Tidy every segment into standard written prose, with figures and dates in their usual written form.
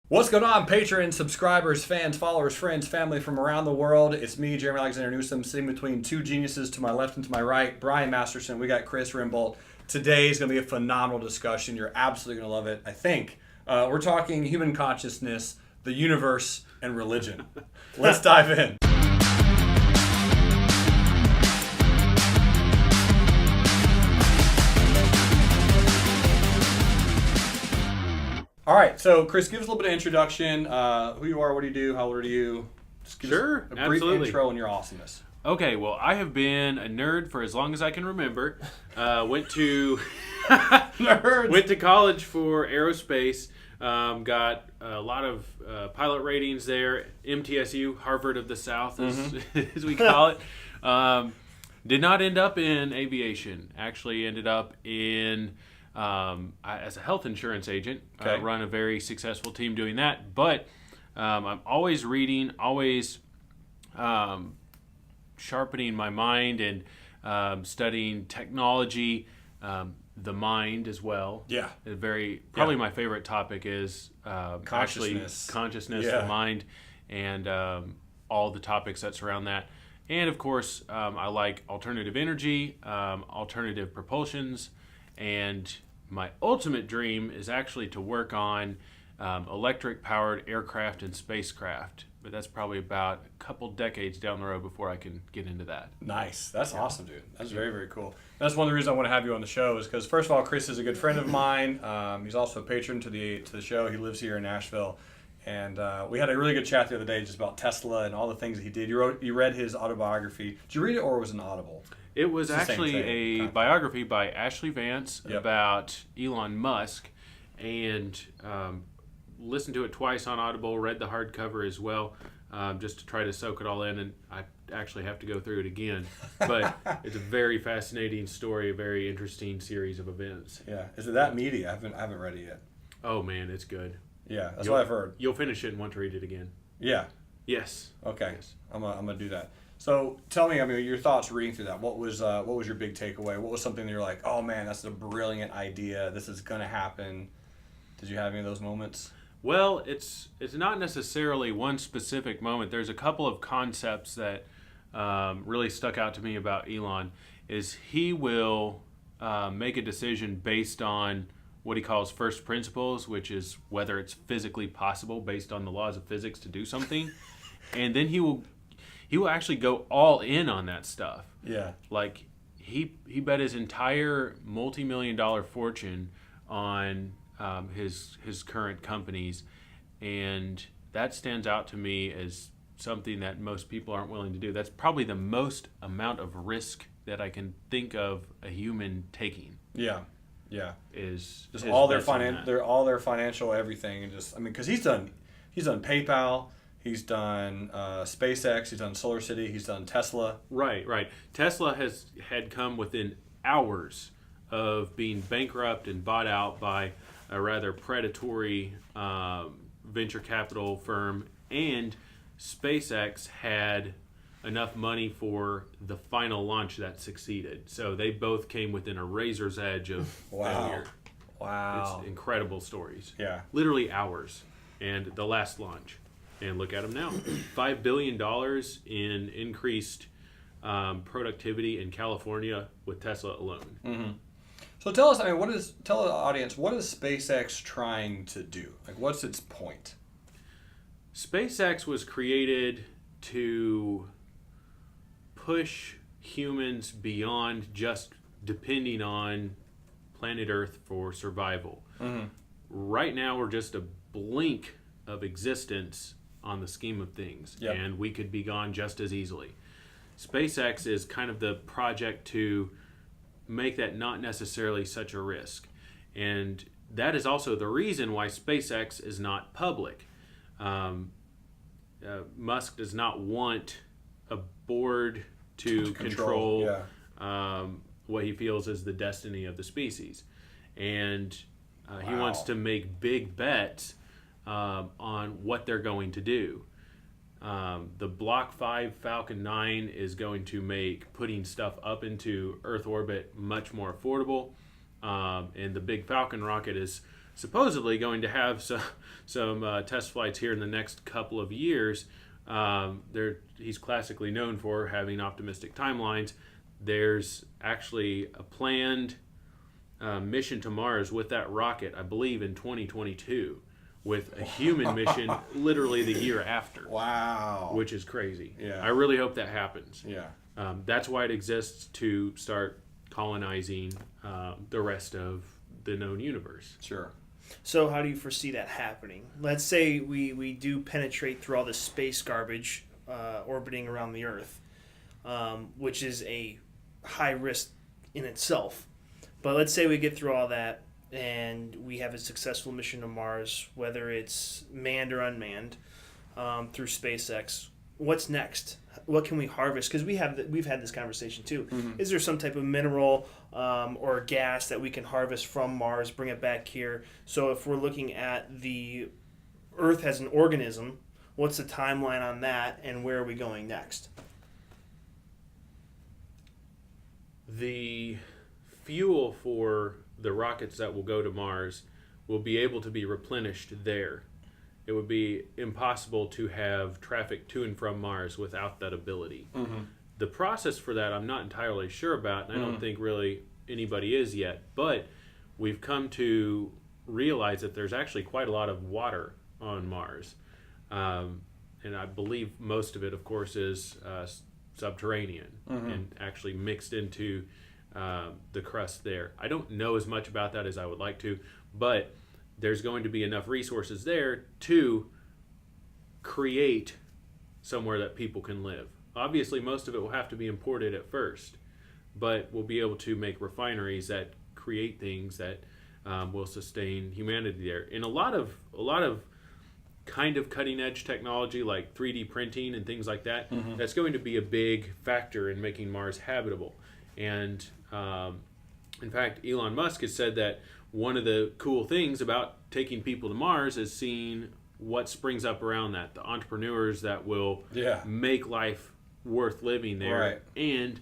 What's going on, patrons, subscribers, fans, followers, friends, family from around the world? It's me, Jeremy Alexander Newsom, sitting between two geniuses to my left and to my right, Brian Masterson. We got Chris Rimbolt. Today is going to be a phenomenal discussion. You're absolutely going to love it, I think. We're talking human consciousness, the universe, and religion. Let's dive in. All right, so Chris, give us a little bit of introduction. Who you are, what do you do, how old are you? Just give us a brief intro and your awesomeness. Okay, well, I have been a nerd for as long as I can remember. Went to college for aerospace. Got a lot of pilot ratings there. MTSU, Harvard of the South, as we call it. Did not end up in aviation. Actually, ended up in as a health insurance agent. Okay. Run a very successful team doing that. But I'm always reading, always sharpening my mind and studying technology, the mind as well. Yeah. Probably my favorite topic is Consciousness. the mind, and all the topics that surround that. And of course, I like alternative energy, alternative propulsions, and my ultimate dream is actually to work on electric-powered aircraft and spacecraft. But that's probably about a couple decades down the road before I can get into that. Nice. That's awesome, dude. That's very, very cool. That's one of the reasons I want to have you on the show is because, first of all, Chris is a good friend of mine. He's also a patron to the show. He lives here in Nashville. And we had a really good chat the other day just about Tesla and all the things that he did. You read his autobiography. Did you read it or was it an Audible? It was actually a biography by Ashley Vance about Elon Musk, and listened to it twice on Audible, read the hardcover as well, just to try to soak it all in, and I actually have to go through it again. But it's a very fascinating story, a very interesting series of events. Yeah. Is it that meaty? I haven't read it yet. Oh, man, it's good. Yeah, that's what I've heard. You'll finish it and want to read it again. Yeah. Yes. Okay. Yes. I'm gonna do that. So tell me, your thoughts reading through that. What was your big takeaway? What was something that you're like, oh man, that's a brilliant idea. This is gonna happen. Did you have any of those moments? Well, it's not necessarily one specific moment. There's a couple of concepts that really stuck out to me about Elon. Is he will make a decision based on what he calls first principles, which is whether it's physically possible based on the laws of physics to do something, and then he will actually go all in on that stuff. Yeah. Like he bet his entire multi-million-dollar fortune on his current companies, and that stands out to me as something that most people aren't willing to do. That's probably the most amount of risk that I can think of a human taking. Yeah. Yeah. Is just all their financial everything, and just because he's done PayPal. He's done SpaceX. He's done Solar City. He's done Tesla. Right. Tesla had come within hours of being bankrupt and bought out by a rather predatory venture capital firm, and SpaceX had enough money for the final launch that succeeded. So they both came within a razor's edge of failure. Wow. It's incredible stories. Yeah. Literally hours. And the last launch. And look at them now. $5 billion in increased productivity in California with Tesla alone. Mm-hmm. So tell us, tell the audience, what is SpaceX trying to do? Like, what's its point? SpaceX was created to push humans beyond just depending on planet Earth for survival. Mm-hmm. Right now, we're just a blink of existence on the scheme of things, and we could be gone just as easily. SpaceX is kind of the project to make that not necessarily such a risk, and that is also the reason why SpaceX is not public. Musk does not want a board to control what he feels is the destiny of the species, and he wants to make big bets on what they're going to do. The Block 5 Falcon 9 is going to make putting stuff up into Earth orbit much more affordable. And the big Falcon rocket is supposedly going to have some test flights here in the next couple of years. He's classically known for having optimistic timelines. There's actually a planned mission to Mars with that rocket, I believe, in 2022, with a human mission literally the year after. Wow. Which is crazy. Yeah. I really hope that happens. Yeah. That's why it exists, to start colonizing the rest of the known universe. Sure. So how do you foresee that happening? Let's say we do penetrate through all this space garbage orbiting around the Earth, which is a high risk in itself. But let's say we get through all that and we have a successful mission to Mars, whether it's manned or unmanned, through SpaceX. What's next? What can we harvest? Because we've had this conversation too. Mm-hmm. Is there some type of mineral or gas that we can harvest from Mars, bring it back here? So if we're looking at the Earth as an organism, what's the timeline on that, and where are we going next? The fuel for the rockets that will go to Mars will be able to be replenished there. It would be impossible to have traffic to and from Mars without that ability. Mm-hmm. The process for that I'm not entirely sure about, and I don't think really anybody is yet, but we've come to realize that there's actually quite a lot of water on Mars. And I believe most of it, of course, is subterranean and actually mixed into the crust there. I don't know as much about that as I would like to, but there's going to be enough resources there to create somewhere that people can live. Obviously, most of it will have to be imported at first, but we'll be able to make refineries that create things that will sustain humanity there. And a lot of kind of cutting edge technology like 3D printing and things like that, that's going to be a big factor in making Mars habitable. And in fact, Elon Musk has said that one of the cool things about taking people to Mars is seeing what springs up around that, the entrepreneurs that will make life worth living there, and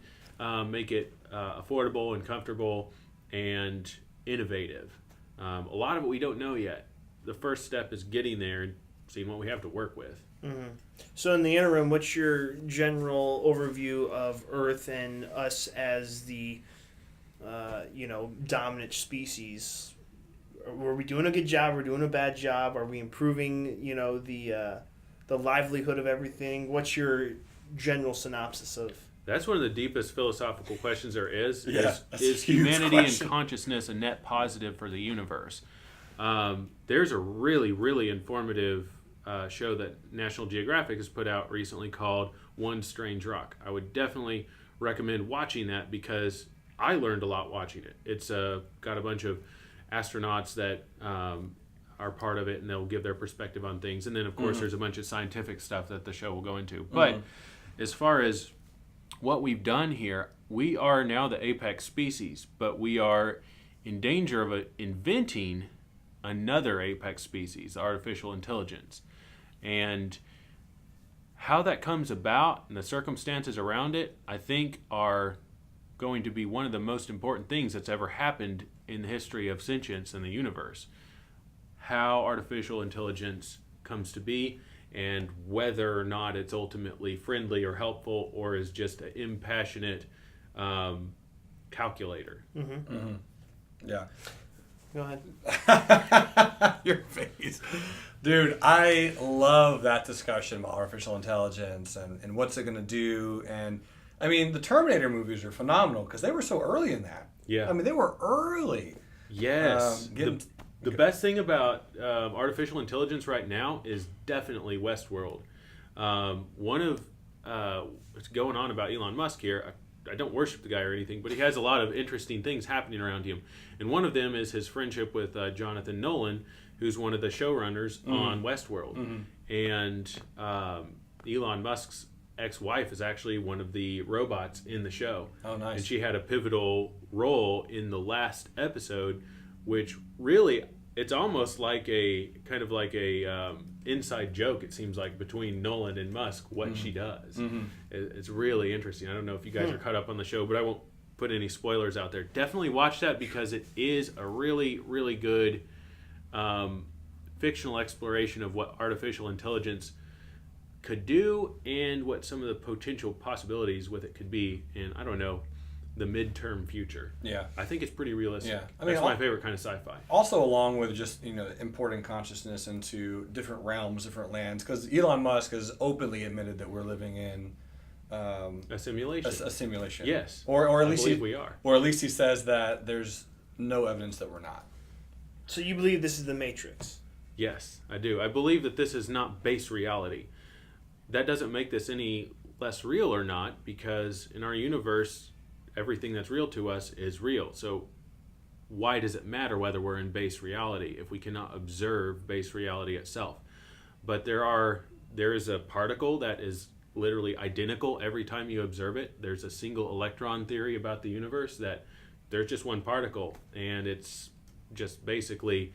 make it affordable and comfortable and innovative. A lot of it we don't know yet. The first step is getting there and seeing what we have to work with. Mm-hmm. So in the interim, what's your general overview of Earth and us as the dominant species? Were we doing a good job? Are we doing a bad job? Are we improving, the livelihood of everything? What's your general synopsis of? That's one of the deepest philosophical questions there is. Yeah, is humanity and consciousness a net positive for the universe? There's a really, really informative show that National Geographic has put out recently called One Strange Rock. I would definitely recommend watching that because I learned a lot watching it. It's got a bunch of astronauts that are part of it, and they'll give their perspective on things. And then, of course, there's a bunch of scientific stuff that the show will go into. But as far as what we've done here, we are now the apex species, but we are in danger of inventing another apex species, artificial intelligence. And how that comes about and the circumstances around it, I think, are going to be one of the most important things that's ever happened in the history of sentience in the universe. How artificial intelligence comes to be, and whether or not it's ultimately friendly or helpful, or is just an impassionate calculator. Yeah. Go ahead. Your face. Dude, I love that discussion about artificial intelligence and what's it going to do. And, I mean, the Terminator movies are phenomenal because they were so early in that. Yeah. I mean, they were early. Yes. The best thing about artificial intelligence right now is definitely Westworld. One of what's going on about Elon Musk here, I don't worship the guy or anything, but he has a lot of interesting things happening around him. And one of them is his friendship with Jonathan Nolan, who's one of the showrunners on Westworld. And Elon Musk's ex-wife is actually one of the robots in the show. Oh, nice. And she had a pivotal role in the last episode, which really, it's almost like a kind of like a inside joke, it seems like, between Nolan and Musk, what she does. It's really interesting. I don't know if you guys are caught up on the show, but I won't put any spoilers out there. Definitely watch that because it is a really, really good fictional exploration of what artificial intelligence could do and what some of the potential possibilities with it could be in, I don't know, the midterm future. Yeah. I think it's pretty realistic. Yeah. I That's my favorite kind of sci-fi. Also, along with just, importing consciousness into different realms, different lands, because Elon Musk has openly admitted that we're living in A simulation. a simulation. Yes. Or at I least believe we are. Or at least he says that there's no evidence that we're not. So you believe this is the Matrix? Yes, I do. I believe that this is not base reality. That doesn't make this any less real or not, because in our universe, everything that's real to us is real. So why does it matter whether we're in base reality if we cannot observe base reality itself? But there is a particle that is literally identical every time you observe it. There's a single electron theory about the universe that there's just one particle, and it's just basically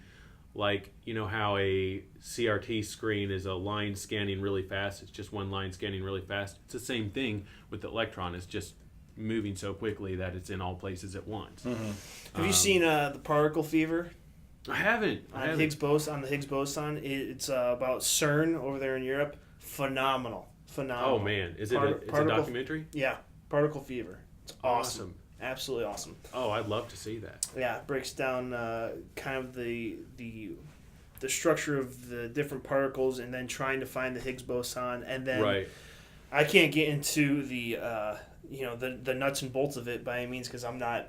like, how a CRT screen is a line scanning really fast. It's just one line scanning really fast. It's the same thing with the electron. It's just moving so quickly that it's in all places at once. Mm-hmm. Have you seen the particle fever? I haven't. On the Higgs boson. It's about CERN over there in Europe. Phenomenal. Oh man, is it a documentary? Yeah, particle fever. It's awesome. Absolutely awesome. Oh, I'd love to see that. Yeah, it breaks down kind of the structure of the different particles, and then trying to find the Higgs boson, and then Right. I can't get into the the nuts and bolts of it by any means, because I'm not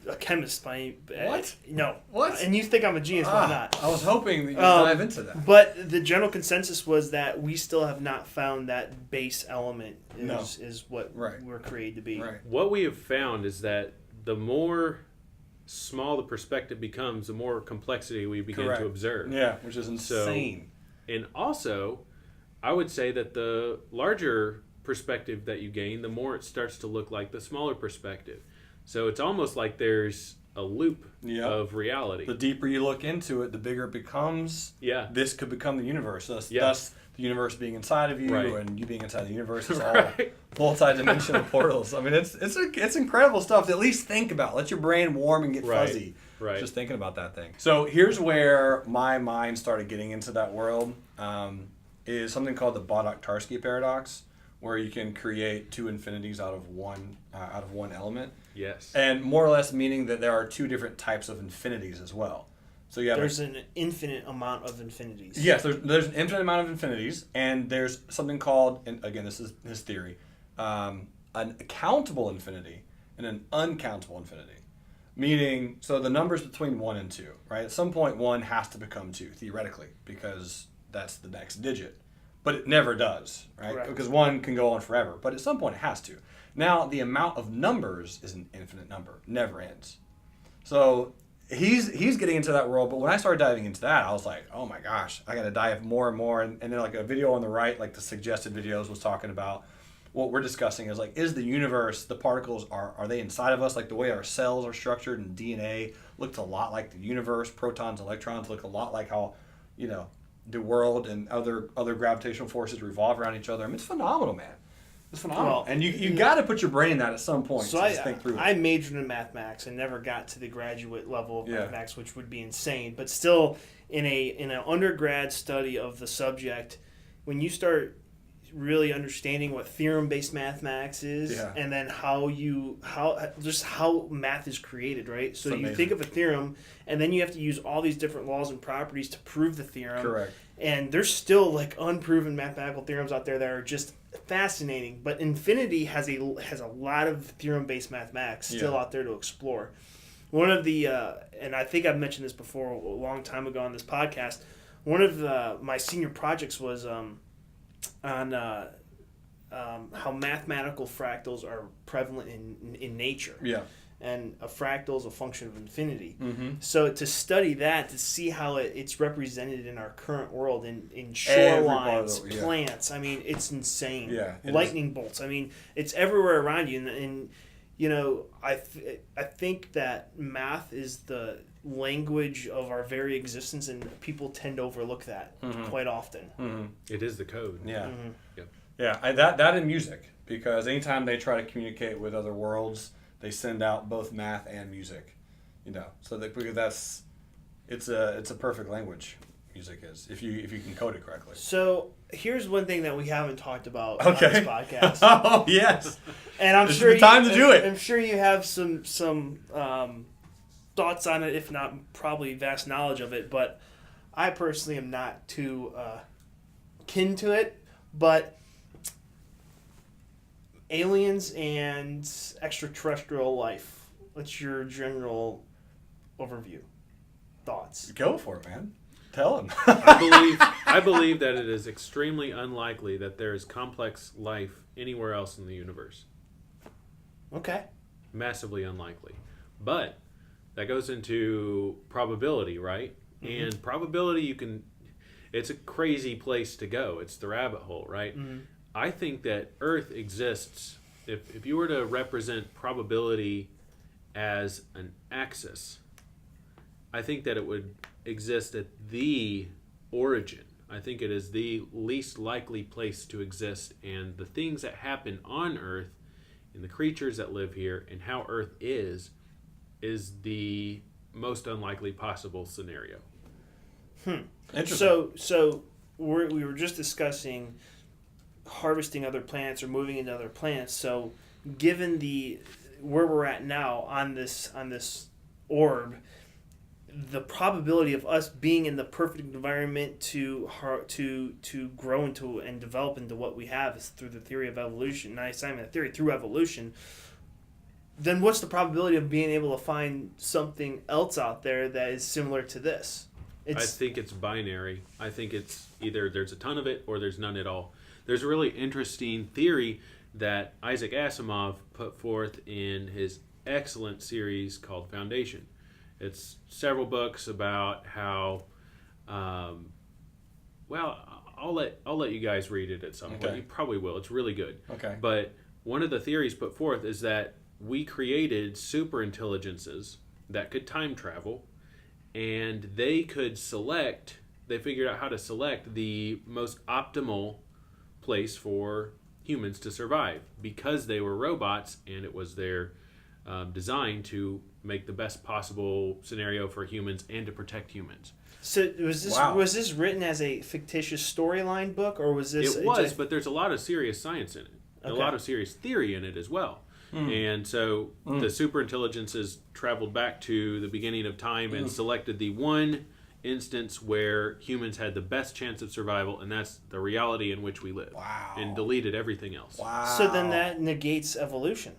a chemist by any. What? No. What? And you think I'm a genius, but I'm not. I was hoping that you'd dive into that. But the general consensus was that we still have not found that base element is what we're created to be. Right. What we have found is that the more small the perspective becomes, the more complexity we begin to observe. Yeah, which is insane. And also, I would say that the larger perspective that you gain, the more it starts to look like the smaller perspective. So it's almost like there's a loop of reality. The deeper you look into it, the bigger it becomes. Yeah. This could become the universe. Thus the universe being inside of you, and you being inside the universe. It's all multi-dimensional portals. I mean, it's incredible stuff to at least think about. Let your brain warm and get fuzzy. Right. Just thinking about that thing. So here's where my mind started getting into that world. Is something called the BanachTarski Paradox, where you can create two infinities out of one element. Yes. And more or less meaning that there are two different types of infinities as well. So you have there's an infinite amount of infinities. Yes, there's an infinite amount of infinities, and there's something called, and again, this is his theory, an countable infinity and an uncountable infinity. Meaning, so the numbers between 1 and 2, right? At some point, 1 has to become 2, theoretically, because that's the next digit. But it never does, right? Correct. Because 1 can go on forever, but at some point it has to. Now, the amount of numbers is an infinite number, never ends. So he's getting into that world, but when I started diving into that, I was like, oh my gosh, I got to dive more and more. And then like a video on the right, like the suggested videos was talking about what we're discussing is like, is the universe, the particles, are they inside of us? Like the way our cells are structured and DNA looks a lot like the universe. Protons, electrons look a lot like how, the world and other gravitational forces revolve around each other. I mean, it's phenomenal, man. It's phenomenal. Well, and you got to put your brain in that at some point to just think through it. I majored in mathematics and never got to the graduate level of mathematics, which would be insane. But still, in an undergrad study of the subject, when you start really understanding what theorem-based mathematics is, and then how math is created, right? So you think of a theorem, and then you have to use all these different laws and properties to prove the theorem. Correct. And there's still like unproven mathematical theorems out there that are just fascinating. But infinity has a lot of theorem-based mathematics still out there to explore. One of the and I think I've mentioned this before a long time ago on this podcast. One of my senior projects was on how mathematical fractals are prevalent in nature. Yeah. And a fractal is a function of infinity. Mm-hmm. So to study that, to see how it's represented in our current world, in shorelines, plants, I mean, it's insane. Yeah, lightning bolts. I mean, it's everywhere around you. And I think that math is the language of our very existence, and people tend to overlook that quite often. Mm-hmm. It is the code. Yeah. Mm-hmm. Yep. Yeah, that in music, because anytime they try to communicate with other worlds, they send out both math and music, so because it's a perfect language. Music is, if you can code it correctly. So here's one thing that we haven't talked about Okay. on this podcast. Oh yes, And I'm this sure is the time to do it. I'm sure you have some thoughts on it, if not probably vast knowledge of it. But I personally am not too kin to it. But aliens and extraterrestrial life. What's your general overview? Thoughts? Go for it, man. Tell him. I believe that it is extremely unlikely that there is complex life anywhere else in the universe. Okay. Massively unlikely. But that goes into probability, right? Mm-hmm. And probability, it's a crazy place to go. It's the rabbit hole, right? Mm-hmm. I think that Earth exists, if you were to represent probability as an axis, I think that it would exist at the origin. I think it is the least likely place to exist, and the things that happen on Earth and the creatures that live here and how Earth is the most unlikely possible scenario. Interesting. So we were just discussing harvesting other planets or moving into other planets. So given where we're at now on this orb, the probability of us being in the perfect environment to grow into and develop into what we have is through the theory of evolution. Not saying that theory, through evolution. Then what's the probability of being able to find something else out there that is similar to this? I think it's binary. I think it's either there's a ton of it or there's none at all. There's a really interesting theory that Isaac Asimov put forth in his excellent series called Foundation. It's several books about how, I'll let you guys read it at some point. Okay. You probably will. It's really good. Okay. But one of the theories put forth is that we created super intelligences that could time travel, and they figured out how to select the most optimal place for humans to survive because they were robots, and it was their design to make the best possible scenario for humans and to protect humans. So was this written as a fictitious storyline book, or was this? But there's a lot of serious science in it, a lot of serious theory in it as well. And so the superintelligences traveled back to the beginning of time and selected the one instance where humans had the best chance of survival, and that's the reality in which we live. Wow. And deleted everything else. Wow. So then that negates evolution.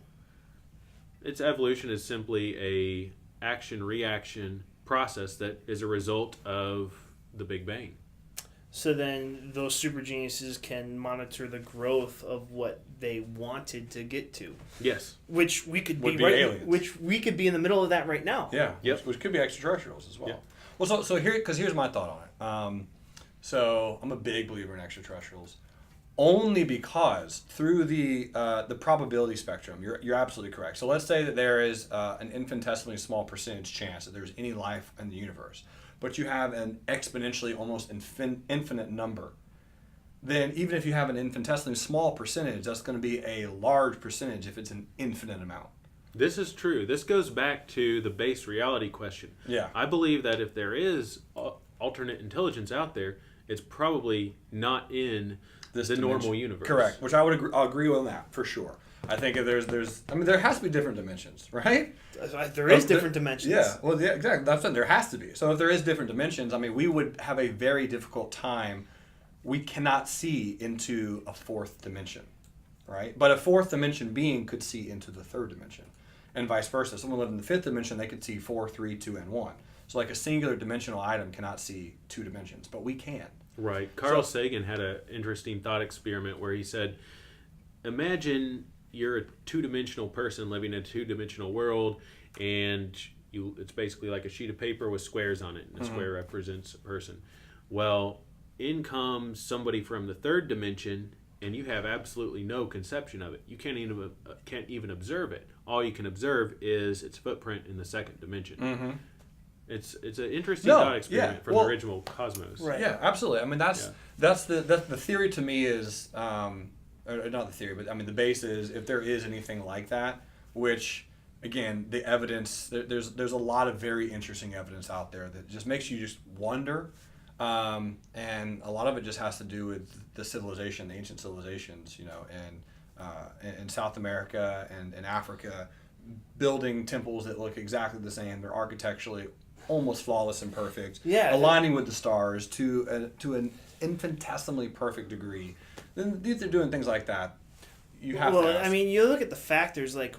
Its evolution is simply a action-reaction process that is a result of the Big Bang. So then those super geniuses can monitor the growth of what they wanted to get to. Yes. Which we could Would be be aliens. which we could be in the middle of that right now. Yeah. Yep. Which could be extraterrestrials as well. Yeah. Well, so here's my thought on it. So I'm a big believer in extraterrestrials, only because through the probability spectrum, you're absolutely correct. So let's say that there is an infinitesimally small percentage chance that there's any life in the universe, but you have an exponentially almost infinite number. Then even if you have an infinitesimally small percentage, that's going to be a large percentage if it's an infinite amount. This is true. This goes back to the base reality question. Yeah. I believe that if there is alternate intelligence out there, it's probably not in the normal universe. Correct. Which I'll agree on that for sure. I think if there has to be different dimensions, right? There is different dimensions. Yeah. Well, yeah, exactly. That's what there has to be. So if there is different dimensions, we would have a very difficult time. We cannot see into a fourth dimension, right? But a fourth dimension being could see into the third dimension, and vice versa. Someone living in the fifth dimension, they could see 4, 3, 2, and 1. So like a singular dimensional item cannot see two dimensions, but we can. Right. Carl Sagan had an interesting thought experiment where he said, imagine you're a two-dimensional person living in a two-dimensional world, and it's basically like a sheet of paper with squares on it, and a square represents a person. Well, in comes somebody from the third dimension, and you have absolutely no conception of it. You can't even observe it. All you can observe is its footprint in the second dimension. Mm-hmm. It's an interesting thought experiment from the original Cosmos. Right. Yeah, absolutely. That's the theory to me is or not the theory, but the base is if there is anything like that, which again, the evidence, there's a lot of very interesting evidence out there that just makes you just wonder. And a lot of it just has to do with the civilization, the ancient civilizations, and in South America and in Africa, building temples that look exactly the same. They're architecturally almost flawless and perfect, aligning with the stars to an infinitesimally perfect degree. Then if they're doing things like that, you have to ask. I mean, you look at the factors like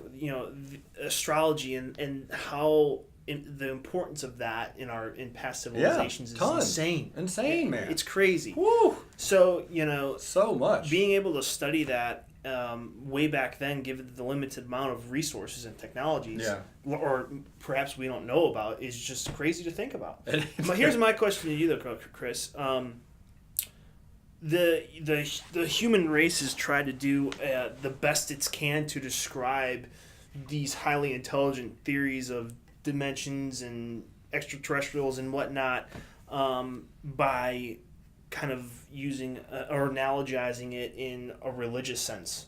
astrology and how the importance of that in past civilizations is insane, man. It's crazy. Woo! So so much being able to study that way back then, given the limited amount of resources and technologies, or perhaps we don't know about, is just crazy to think about. But here's my question to you, though, Chris. The human race has tried to do the best it can to describe these highly intelligent theories of dimensions and extraterrestrials and whatnot by kind of using or analogizing it in a religious sense.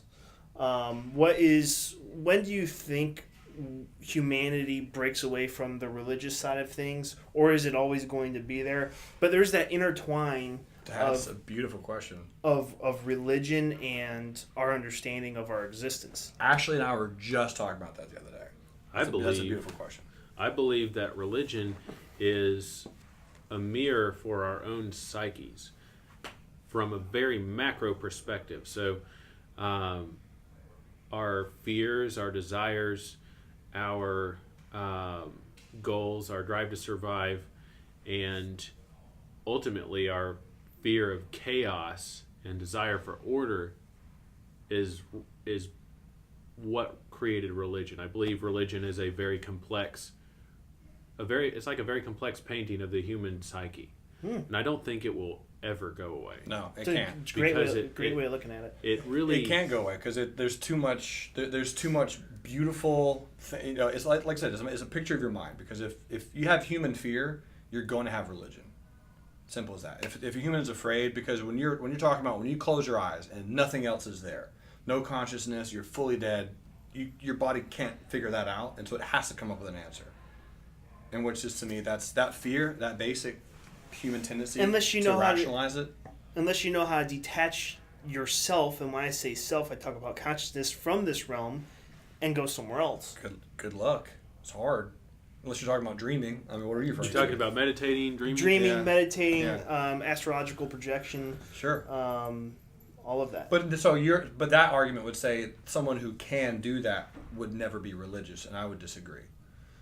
When do you think humanity breaks away from the religious side of things, or is it always going to be there? But there's that intertwine. That's a beautiful question. Of religion and our understanding of our existence. Ashley and I were just talking about that the other day. That's a beautiful question. I believe that religion is a mirror for our own psyches from a very macro perspective. So our fears, our desires, our goals, our drive to survive, and ultimately our fear of chaos and desire for order is what created religion. I believe religion is it's like a very complex painting of the human psyche. And I don't think it will ever go away. No, it can't. It's a great way of looking at it. It can't go away because there's too much beautiful it's like I said, it's a picture of your mind, because if you have human fear, you're going to have religion. Simple as that. If a human is afraid, because when you're talking about when you close your eyes and nothing else is there, no consciousness, you're fully dead, your body can't figure that out, and so it has to come up with an answer. And which is, to me, that's that fear, that basic human tendency to rationalize it. Unless you know how to detach yourself, and when I say self, I talk about consciousness from this realm and go somewhere else. Good luck. It's hard. Unless you're talking about dreaming. I mean, what are you referring to? You're talking about meditating, dreaming? Dreaming, meditating, astrological projection. Sure. All of that. But that argument would say someone who can do that would never be religious, and I would disagree.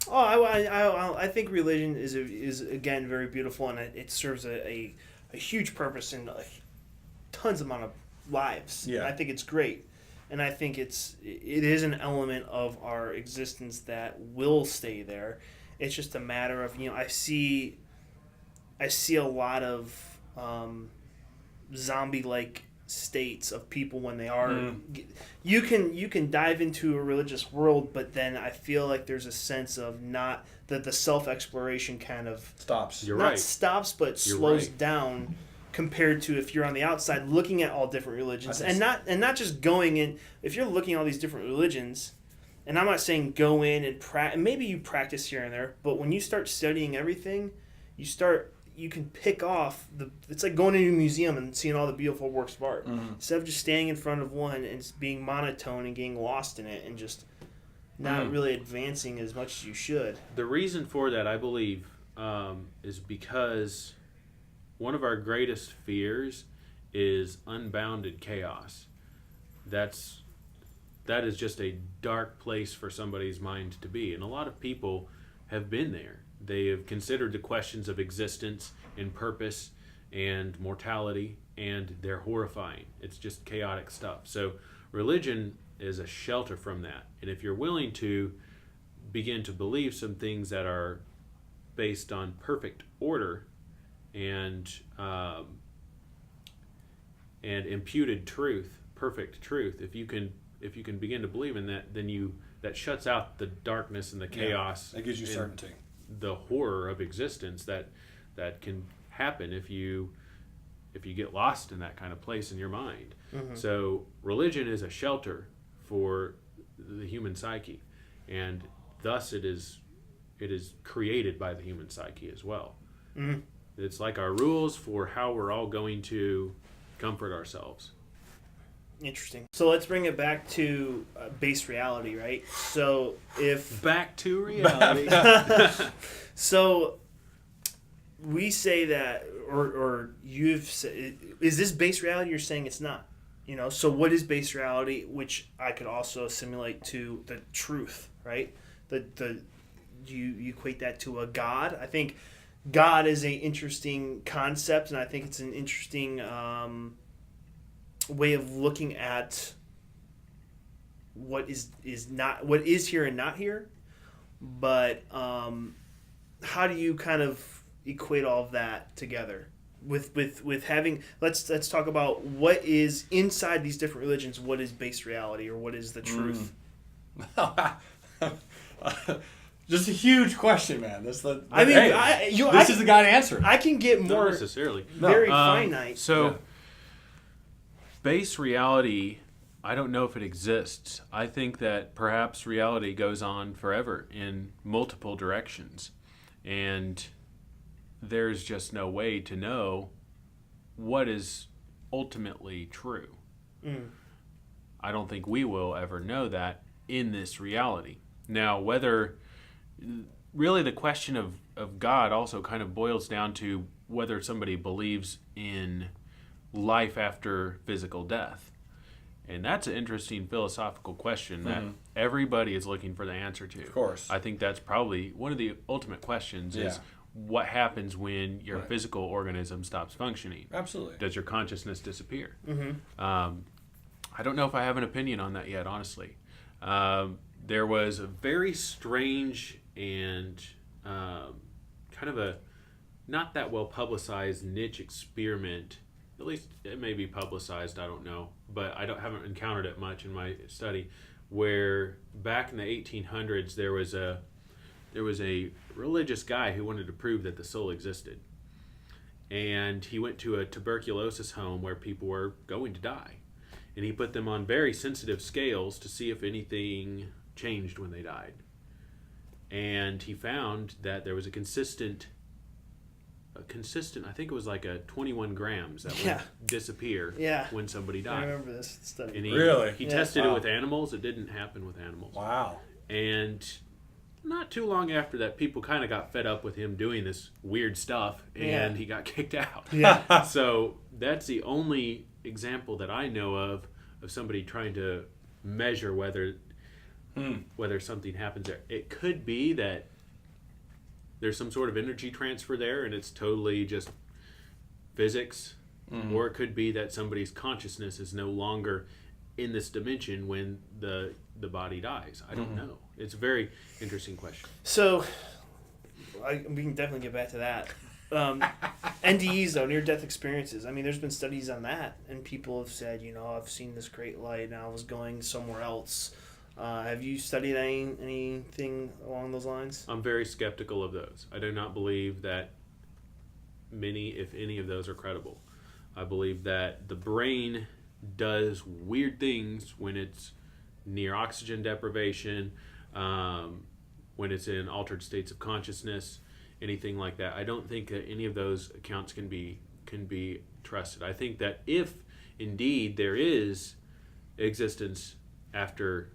Oh, I think religion is again very beautiful, and it serves a huge purpose in tons amount of lives. Yeah. And I think it's great, and I think it is an element of our existence that will stay there. It's just a matter of I see a lot of zombie-like states of people when they are. You can dive into a religious world, but then I feel like there's a sense of not that the self-exploration kind of stops. You're not right. stops, but slows down compared to if you're on the outside looking at all different religions and not just going in. If you're looking at all these different religions, and I'm not saying go in and maybe you practice here and there, but when you start studying everything, you can pick off it's like going into a museum and seeing all the beautiful works of art. Instead of just standing in front of one and being monotone and getting lost in it and just not really advancing as much as you should. The reason for that, I believe, is because one of our greatest fears is unbounded chaos. That is just a dark place for somebody's mind to be. And a lot of people have been there. They have considered the questions of existence and purpose and mortality, and they're horrifying. It's just chaotic stuff. So religion is a shelter from that. And if you're willing to begin to believe some things that are based on perfect order and imputed truth, perfect truth, if you can begin to believe in that, then that shuts out the darkness and the chaos. That gives you certainty. The horror of existence that can happen if you get lost in that kind of place in your mind. So religion is a shelter for the human psyche, and thus it is created by the human psyche as well. Mm-hmm. It's like our rules for how we're all going to comfort ourselves. Interesting. So let's bring it back to base reality, right? So if Back to reality. so, we say that, or you've said, is this base reality? You're saying it's not. So what is base reality? Which I could also assimilate to the truth, right? You equate that to a God. I think God is an interesting concept, and I think it's an interesting way of looking at what is here and not here. But how do you kind of equate all of that together with having let's talk about what is inside these different religions? What is base reality, or what is the truth? Just a huge question, man. This is the guy to answer it. I can get more Not necessarily. very finite. So, base reality, I don't know if it exists. I think that perhaps reality goes on forever in multiple directions. And there's just no way to know what is ultimately true. I don't think we will ever know that in this reality. Now, really the question of God also kind of boils down to whether somebody believes in life after physical death. And that's an interesting philosophical question that everybody is looking for the answer to. Of course. I think that's probably one of the ultimate questions is what happens when your physical organism stops functioning? Absolutely. Does your consciousness disappear? Mm-hmm. I don't know if I have an opinion on that yet, honestly. There was a very strange and kind of a not that well publicized niche experiment. At least it may be publicized, I don't know, but haven't encountered it much in my study, where back in the 1800s there was a religious guy who wanted to prove that the soul existed. And he went to a tuberculosis home where people were going to die. And he put them on very sensitive scales to see if anything changed when they died. And he found that there was a consistent, I think it was like a 21 grams that would disappear when somebody died. I remember this study. And Really? He tested it with animals. It didn't happen with animals. Wow. And not too long after that, people kind of got fed up with him doing this weird stuff, and he got kicked out. Yeah. So that's the only example that I know of somebody trying to measure whether something happens there. It could be that there's some sort of energy transfer there, and it's totally just physics, or it could be that somebody's consciousness is no longer in this dimension when the body dies. I don't know. It's a very interesting question. So, we can definitely get back to that. NDEs, though, near-death experiences. I mean, there's been studies on that, and people have said, I've seen this great light, and I was going somewhere else. Have you studied anything along those lines? I'm very skeptical of those. I do not believe that many, if any, of those are credible. I believe that the brain does weird things when it's near oxygen deprivation, when it's in altered states of consciousness, anything like that. I don't think that any of those accounts can be trusted. I think that if indeed there is existence after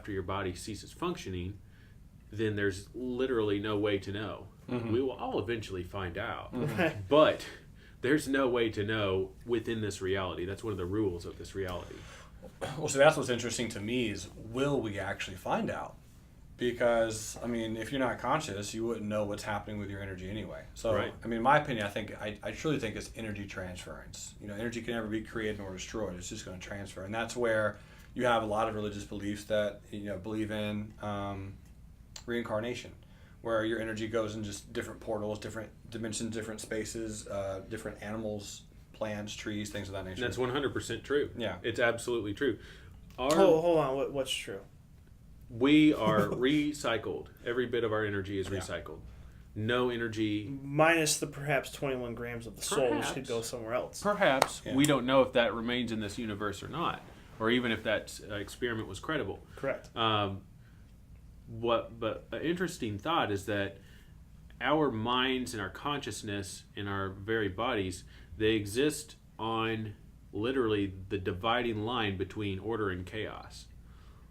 your body ceases functioning, then there's literally no way to know. We will all eventually find out, but there's no way to know within this reality. That's one of the rules of this reality. Well, so that's what's interesting to me is, will we actually find out? Because, I mean, if you're not conscious, you wouldn't know what's happening with your energy anyway. So, Right. I mean, in my opinion, I truly think it's energy transference. Energy can never be created nor destroyed. It's just going to transfer. And that's where you have a lot of religious beliefs that, believe in reincarnation, where your energy goes in just different portals, different dimensions, different spaces, different animals, plants, trees, things of that nature. And that's 100% true. Yeah. It's absolutely true. Hold on. What's true? We are recycled. Every bit of our energy is recycled. No energy. Minus the perhaps 21 grams of the soul, which could go somewhere else. Perhaps. Yeah. We don't know if that remains in this universe or not, or even if that experiment was credible. Correct. But an interesting thought is that our minds and our consciousness and our very bodies, they exist on literally the dividing line between order and chaos.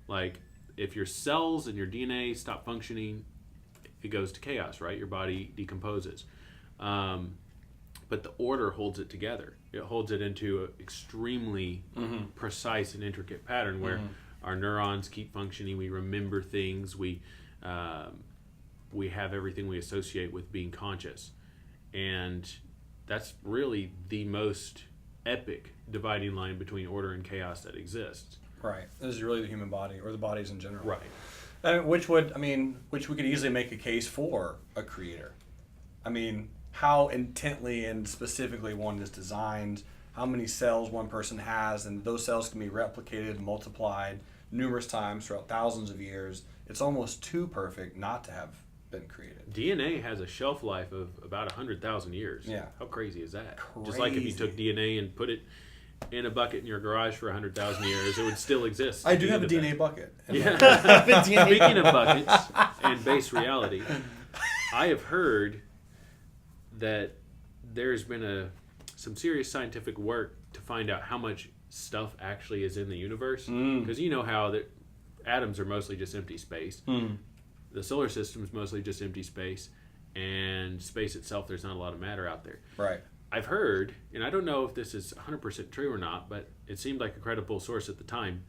Like, if your cells and your DNA stop functioning, it goes to chaos, right? Your body decomposes. But the order holds it together. It holds it into an extremely precise and intricate pattern where our neurons keep functioning. We remember things. We have everything we associate with being conscious. And that's really the most epic dividing line between order and chaos that exists. Right. This is really the human body, or the bodies in general. Right. Which we could easily make a case for a creator. I mean, how intently and specifically one is designed, how many cells one person has, and those cells can be replicated and multiplied numerous times throughout thousands of years. It's almost too perfect not to have been created. DNA has a shelf life of about 100,000 years. Yeah. How crazy is that? Just like if you took DNA and put it in a bucket in your garage for 100,000 years, it would still exist. I do have a DNA bucket. Yeah. Speaking of buckets and base reality, I have heard that there's been some serious scientific work to find out how much stuff actually is in the universe. Because you know how that atoms are mostly just empty space. The solar system is mostly just empty space, and space itself, there's not a lot of matter out there. Right. I've heard, and I don't know if this is 100% true or not, but it seemed like a credible source at the time,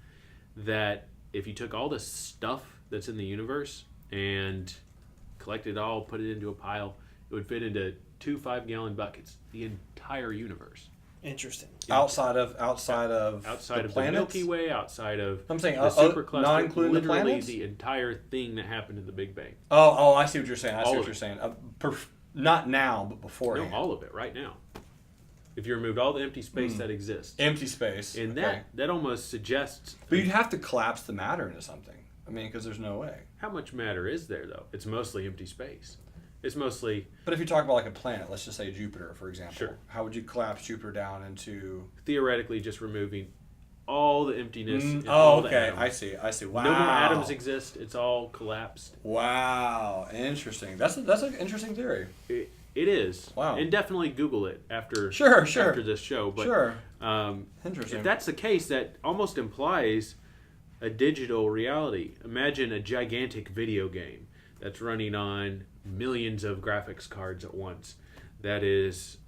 that if you took all the stuff that's in the universe and collected it all, put it into a pile, it would fit into 2 5-gallon buckets, the entire universe. Interesting. Outside of the Milky Way, outside of I'm saying the supercluster, not including the literally planets? the entire thing that happened in the Big Bang. Oh, I see what you're saying. I see All what of you're it. saying. Not now, but beforehand. No, all of it right now. If you removed all the empty space that exists. Empty space. And okay. that almost suggests... But you'd have to collapse the matter into something. I mean, because there's no way. How much matter is there, though? It's mostly empty space. It's mostly... But if you talk about like a planet, let's just say Jupiter, for example. Sure. How would you collapse Jupiter down into... Theoretically, just removing all the emptiness. And Oh, all the okay. atoms. I see. Wow. No more atoms exist. It's all collapsed. Wow. Interesting. That's an interesting theory. It is. Wow. And definitely Google it after Sure. after this show. But, Sure. Interesting. If that's the case, that almost implies a digital reality. Imagine a gigantic video game that's running on millions of graphics cards at once. That is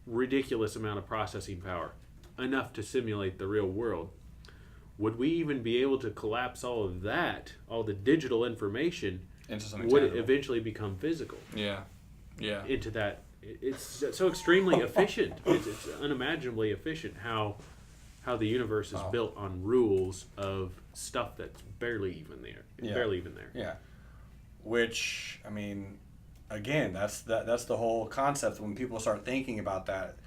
ridiculous amount of processing power, enough to simulate the real world. Would we even be able to collapse all of that, all the digital information, into something would it tangible. eventually become physical? Yeah. Into that, it's so extremely efficient. It's unimaginably efficient how the universe is built on rules of stuff that's barely even there. Barely even there. Yeah. Which, I mean, again, that's the whole concept. When people start thinking about that,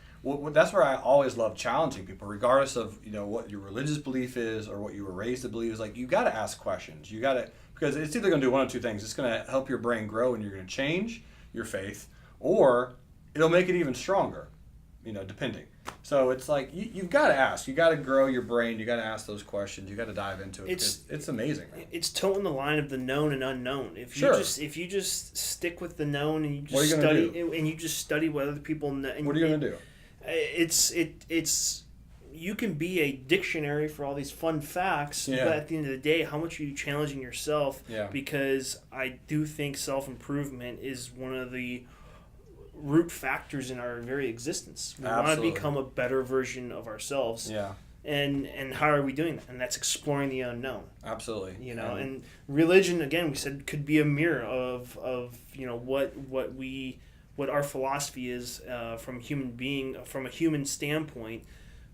that's where I always love challenging people, regardless of what your religious belief is or what you were raised to believe. Is like, you got to ask questions. You got to, because it's either going to do one of two things. It's going to help your brain grow and you're going to change your faith, or it'll make it even stronger. Depending. So it's like you've got to ask. You got to grow your brain. You got to ask those questions. You got to dive into it. It's amazing. Right? It's toeing the line of the known and unknown. If you just stick with the known and you just study what other people know. What are you going to do? It's you can be a dictionary for all these fun facts, but at the end of the day, how much are you challenging yourself? Yeah. Because I do think self-improvement is one of the root factors in our very existence. We want to become a better version of ourselves. Yeah. And how are we doing that? And that's exploring the unknown. Absolutely. And religion, again, we said, could be a mirror of what our philosophy is from a human standpoint.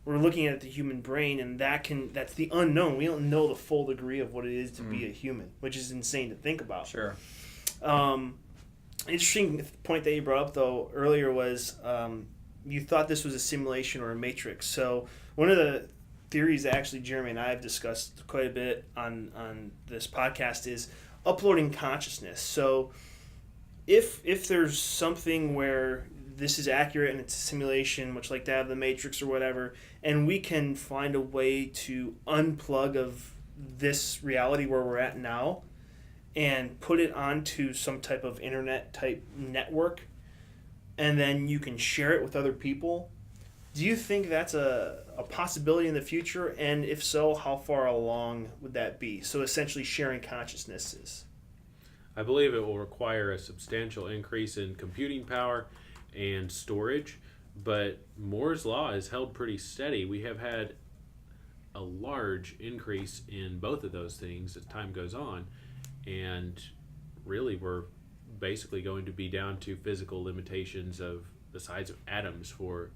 We're looking at the human brain, and that's the unknown. We don't know the full degree of what it is to be a human, which is insane to think about. Sure. Interesting point that you brought up, though, earlier was you thought this was a simulation or a matrix. So one of the theories that actually Jeremy and I have discussed quite a bit on this podcast is uploading consciousness. So if there's something where this is accurate and it's a simulation, much like that of the Matrix or whatever, and we can find a way to unplug of this reality where we're at now and put it onto some type of internet type network, and then you can share it with other people. Do you think that's a possibility in the future? And if so, how far along would that be? So essentially sharing consciousnesses. I believe it will require a substantial increase in computing power and storage, but Moore's law is held pretty steady. We have had a large increase in both of those things as time goes on, and really we're basically going to be down to physical limitations of the size of atoms for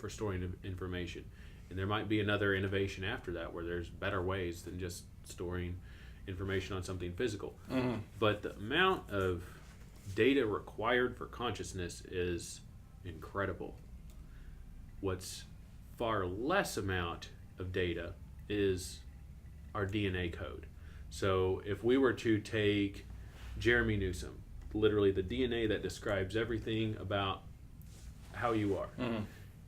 storing information. And there might be another innovation after that where there's better ways than just storing information on something physical. Mm-hmm. But the amount of data required for consciousness is incredible. What's far less amount of data is our DNA code. So if we were to take Jeremy Newsom, literally the DNA that describes everything about how you are,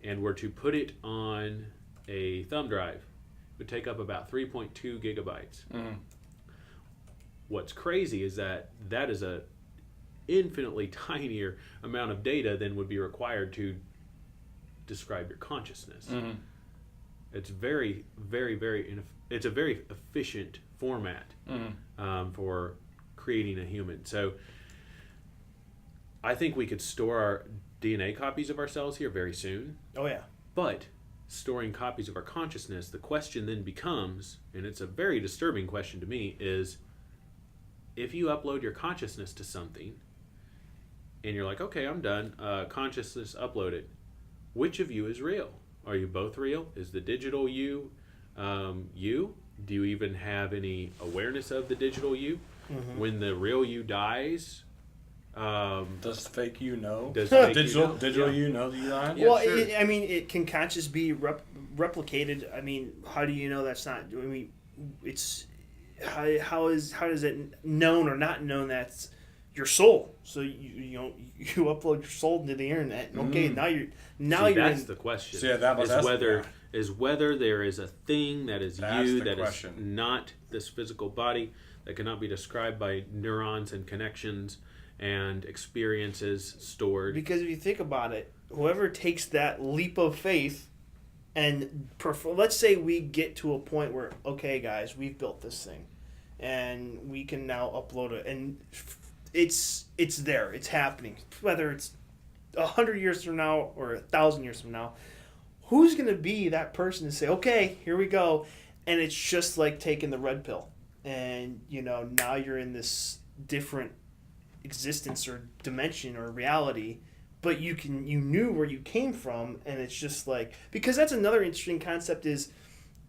and were to put it on a thumb drive, it would take up about 3.2 gigabytes. What's crazy is that is a infinitely tinier amount of data than would be required to describe your consciousness. It's very, very, very it's a very efficient format for creating a human. So I think we could store our DNA copies of ourselves here very soon. Oh yeah. But storing copies of our consciousness, the question then becomes, and it's a very disturbing question to me, is if you upload your consciousness to something and you're like, okay, I'm done, consciousness uploaded, which of you is real? Are you both real? Is the digital you you? Do you even have any awareness of the digital you? When the real you dies, does fake you know? Does fake digital yeah. you know that you died? Well, sure. it can conscious be replicated. I mean, how do you know that's not? I mean, it's how does it known or not known that's your soul? So you upload your soul into the internet. Okay, now you're that's the question. So yeah, is whether there is a thing that is you that question. Is not this physical body that cannot be described by neurons and connections and experiences stored. Because if you think about it, whoever takes that leap of faith and let's say we get to a point where, okay, guys, we've built this thing and we can now upload it, and it's there, it's happening. Whether it's 100 years from now or 1,000 years from now, who's going to be that person to say, okay, here we go, and it's just like taking the red pill, and now you're in this different existence or dimension or reality, but you knew where you came from, and it's just like, because that's another interesting concept is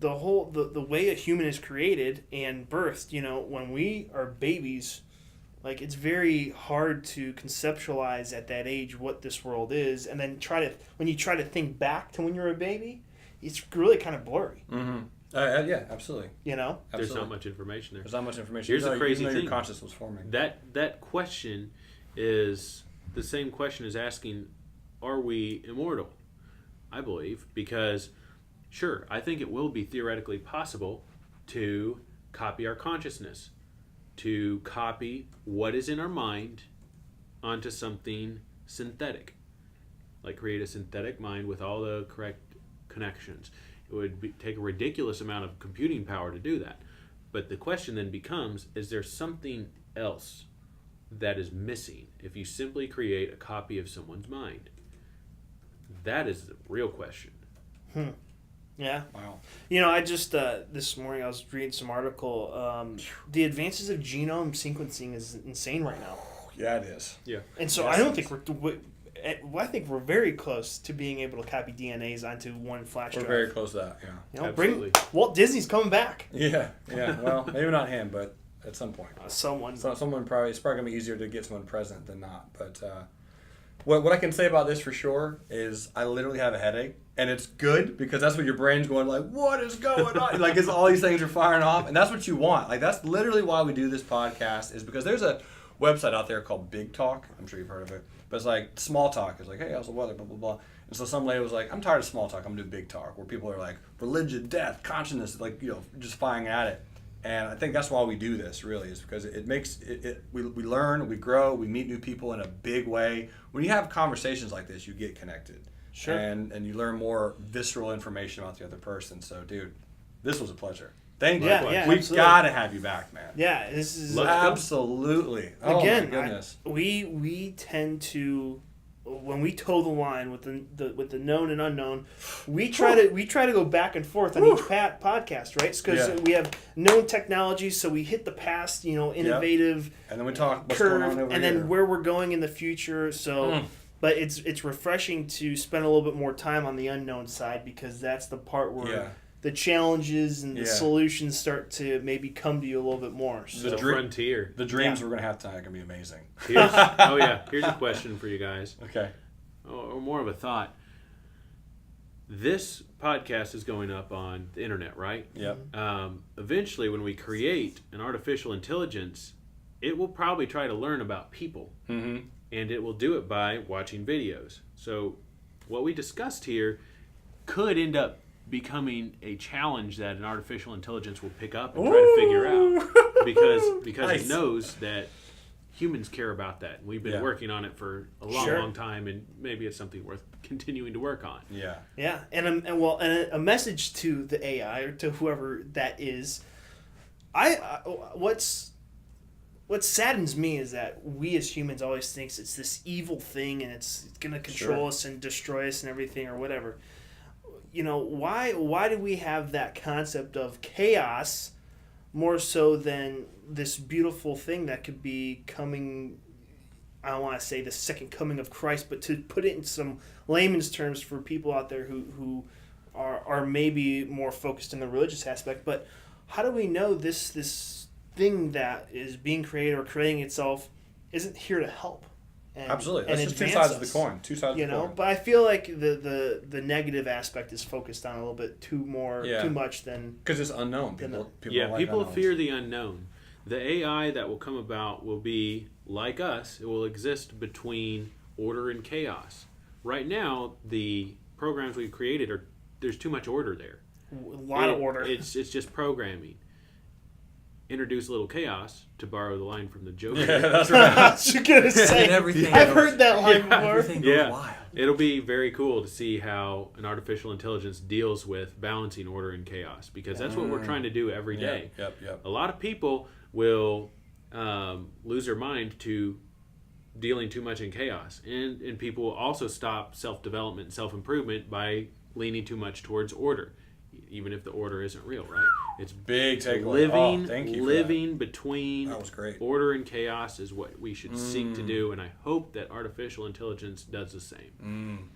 the whole the way a human is created and birthed. When we are babies, like, it's very hard to conceptualize at that age what this world is, and then when you try to think back to when you were a baby, it's really kind of blurry. Yeah, absolutely. There's not much information there. There's not much information. Here's the crazy thing. Your consciousness was forming. That question is the same question as asking, are we immortal? I believe, because sure, I think it will be theoretically possible to copy our consciousness, to copy what is in our mind onto something synthetic, like create a synthetic mind with all the correct connections. It would take a ridiculous amount of computing power to do that. But the question then becomes, is there something else that is missing if you simply create a copy of someone's mind? That is the real question. Yeah. Wow. I just, this morning I was reading some article. The advances of genome sequencing is insane right now. Yeah, it is. Yeah. And so I don't think I think we're very close to being able to copy DNAs onto one flash drive. We're very close to that, yeah. Absolutely. Walt Disney's coming back. Yeah. Well, maybe not him, but at some point. Someone. It's probably going to be easier to get someone present than not. But what I can say about this for sure is I literally have a headache. And it's good because that's what your brain's going like, what is going on? Like, it's all these things are firing off. And that's what you want. Like, that's literally why we do this podcast, is because there's a website out there called Big Talk. I'm sure you've heard of it. But it's like small talk. It's like, hey, how's the weather? Blah, blah, blah. And so some lady was like, I'm tired of small talk. I'm going to do big talk, where people are like, religion, death, consciousness, like, just firing at it. And I think that's why we do this, really, is because it makes we learn, we grow, we meet new people in a big way. When you have conversations like this, you get connected. Sure. And you learn more visceral information about the other person. So, dude, this was a pleasure. Thank you. Yeah, We've got to have you back, man. Yeah, this is absolutely. Again, oh my goodness. We tend to, when we toe the line with the known and unknown, we try to go back and forth on each podcast, right? Because we have known technologies, so we hit the past, innovative, and then we talk what's curve, going on over and here. then where we're going in the future. So, but it's refreshing to spend a little bit more time on the unknown side, because that's the part where the challenges and the solutions start to maybe come to you a little bit more. So. The frontier. The dreams we're going to have tonight are going to be amazing. Here's a question for you guys. Okay. Or more of a thought. This podcast is going up on the internet, right? Yep. Eventually, when we create an artificial intelligence, it will probably try to learn about people. Mm-hmm. And it will do it by watching videos. So what we discussed here could end up becoming a challenge that an artificial intelligence will pick up and try to figure out, because Nice. it knows that humans care about that. We've been working on it for a long time, and maybe it's something worth continuing to work on. Yeah, and a message to the AI, or to whoever that is. What saddens me is that we as humans always think it's this evil thing, and it's going to control us and destroy us and everything, or whatever. Why do we have that concept of chaos more so than this beautiful thing that could be coming? I don't want to say the second coming of Christ, but to put it in some layman's terms for people out there who are maybe more focused in the religious aspect. But how do we know this thing that is being created or creating itself isn't here to help? Absolutely. And That's just two advance sides of the coin. Two sides of the coin. But I feel like the negative aspect is focused on a little bit too much than... Because it's unknown. People fear the unknown. The AI that will come about will be like us. It will exist between order and chaos. Right now, the programs we've created, there's too much order there. A lot of order. It's just programming. Introduce a little chaos, to borrow the line from the Joker. Yeah, that's right. I was gonna say, I've heard that line before. Everything goes wild. It'll be very cool to see how an artificial intelligence deals with balancing order and chaos, because that's what we're trying to do every day. Yep. A lot of people will lose their mind to dealing too much in chaos, and people will also stop self-development and self-improvement by leaning too much towards order, even if the order isn't real, right? It's big takeaway. Living between that was great. Order and chaos is what we should seek to do, and I hope that artificial intelligence does the same.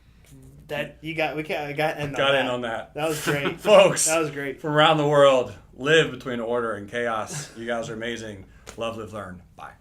That you got, we got in on that. That was great, folks. That was great. From around the world, live between order and chaos. You guys are amazing. Love, live, learn. Bye.